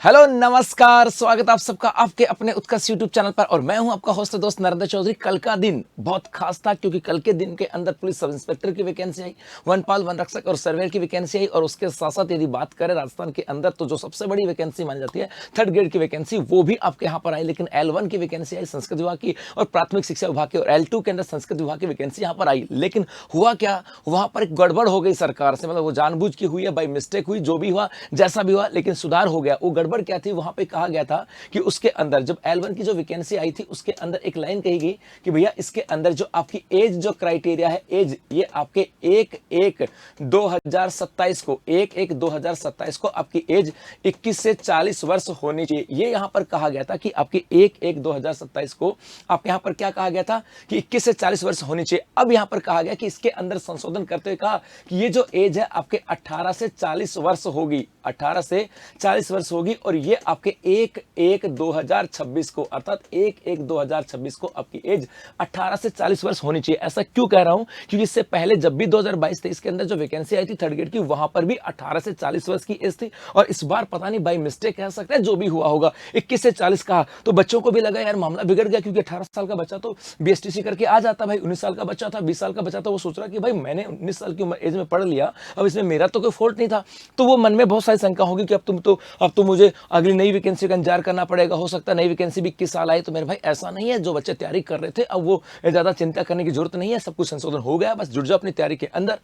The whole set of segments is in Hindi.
हेलो नमस्कार, स्वागत आप सबका आपके अपने उत्कर्ष यूट्यूब चैनल पर। और मैं हूं आपका होस्ट दोस्त नरेंद्र चौधरी। कल का दिन बहुत खास था क्योंकि कल के दिन के अंदर पुलिस सब इंस्पेक्टर की वैकेंसी आई, वनपाल वन रक्षक और सर्वेयर की वैकेंसी आई। और उसके साथ साथ यदि बात करें राजस्थान के अंदर तो जो सबसे बड़ी वैकेंसी मानी जाती है थर्ड ग्रेड की वैकेंसी, वो भी आपके यहाँ पर आई। लेकिन L1 की वैकेंसी आई संस्कृत विभाग की और प्राथमिक शिक्षा विभाग की, और L2 के अंदर संस्कृत विभाग की वैकेंसी यहाँ पर आई। लेकिन हुआ क्या, वहां पर एक गड़बड़ हो गई सरकार से, मतलब वो जानबूझ की हुई है, बाई मिस्टेक हुई, जो भी हुआ जैसा भी हुआ, लेकिन सुधार हो गया। वो गड़बड़ क्या थी, वहां पे कहा गया था कि उसके अंदर जब L1 की जो वैकेंसी आई थी उसके अंदर एक लाइन कही गई कि भैया इसके अंदर जो आपकी एज जो क्राइटेरिया है, एज ये आपके 1/1/2027 को 1/1/2027 को आपकी एज 21 से 40 वर्ष होनी चाहिए। ये यहां पर कहा गया था कि आपकी 1/1/2027 को आप यहां पर क्या कहा गया था कि 21 से 40 वर्ष होनी चाहिए। अब यहां पर कहा गया कि इसके अंदर संशोधन करते हुए कहा कि ये जो एज है आपके 18 से 40 वर्ष होगी, 18 से 40 वर्ष होगी। और ये आपके 1/1/2026 को, अर्थात 1/1/2026 को आपकी एज 18 से 40 वर्ष होनी चाहिए। ऐसा क्यों कह रहा हूं, क्योंकि इससे पहले जब भी 2022-23 के अंदर जो वैकेंसी आई थी थर्ड ग्रेड की, वहां पर भी 18 से 40 वर्ष की एज थी। और इस बार पता नहीं बाई मिस्टेक कह सकते हैं, जो भी हुआ होगा 21 से 40 कहा, तो बच्चों को भी लगा यार मामला बिगड़ गया, क्योंकि 18 साल का बच्चा तो बीएसटीसी करके आ जाता भाई। 19 साल का बच्चा था, 20 साल का बच्चा था, वो सोच रहा कि भाई मैंने 19 साल की एज में पढ़ लिया, अब इसमें मेरा तो कोई फॉल्ट नहीं था। तो वो मन में बहुत सारी शंका होगी कि अब तो मुझे अगली नई वैकेंसी का इंतजार करना पड़ेगा। हो सकता है नई वैकेंसी भी 21 साल आई। तो मेरे भाई ऐसा नहीं है, जो बच्चे तैयारी कर रहे थे अब वो ज्यादा चिंता करने की जरूरत नहीं है, सब कुछ संशोधन हो गया। बस जुट जाओ अपनी तैयारी के अंदर,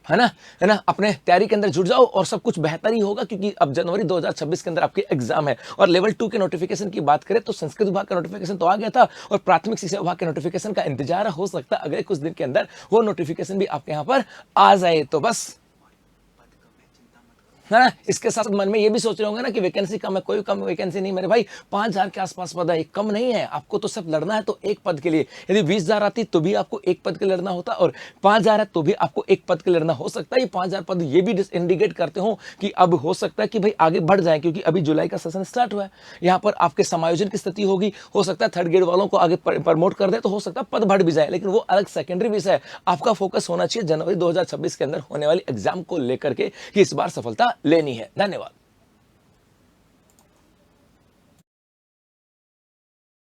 है ना, अपने तैयारी के अंदर जुट जाओ और सब कुछ बेहतर ही होगा। क्योंकि अब जनवरी 2026 के अंदर आपके एग्जाम है। और लेवल 2 के नोटिफिकेशन की बात करें तो संस्कृत विभाग का नोटिफिकेशन तो आ गया था, और प्राथमिक शिक्षा विभाग के नोटिफिकेशन का इंतजार हो सकता है अगले कुछ दिन के अंदर वो नोटिफिकेशन भी आपके यहाँ पर आ जाए। तो बस, है ना, इसके साथ मन में ये भी सोच रहे होंगे ना कि वैकेंसी कम है। कोई कम वैकेंसी नहीं मेरे भाई, 5,000 के आसपास पद है, कम नहीं है। आपको तो सिर्फ लड़ना है तो एक पद के लिए। यदि 20,000 आती तो भी आपको एक पद के लड़ना होता, और 5,000 है तो भी आपको एक पद के लड़ना हो सकता है। ये 5,000 पद ये भी इंडिकेट करते हो कि अब हो सकता है कि भाई आगे बढ़ जाए, क्योंकि अभी जुलाई का सेशन स्टार्ट हुआ है। यहाँ पर आपके समायोजन की स्थिति होगी, हो सकता है थर्ड ग्रेड वालों को आगे प्रमोट कर दे, तो हो सकता है पद बढ़ भी जाए, लेकिन वो अलग सेकेंडरी विषय है। आपका फोकस होना चाहिए जनवरी 2026 के अंदर होने वाली एग्जाम को लेकर के कि इस बार सफलता लेनी है। धन्यवाद।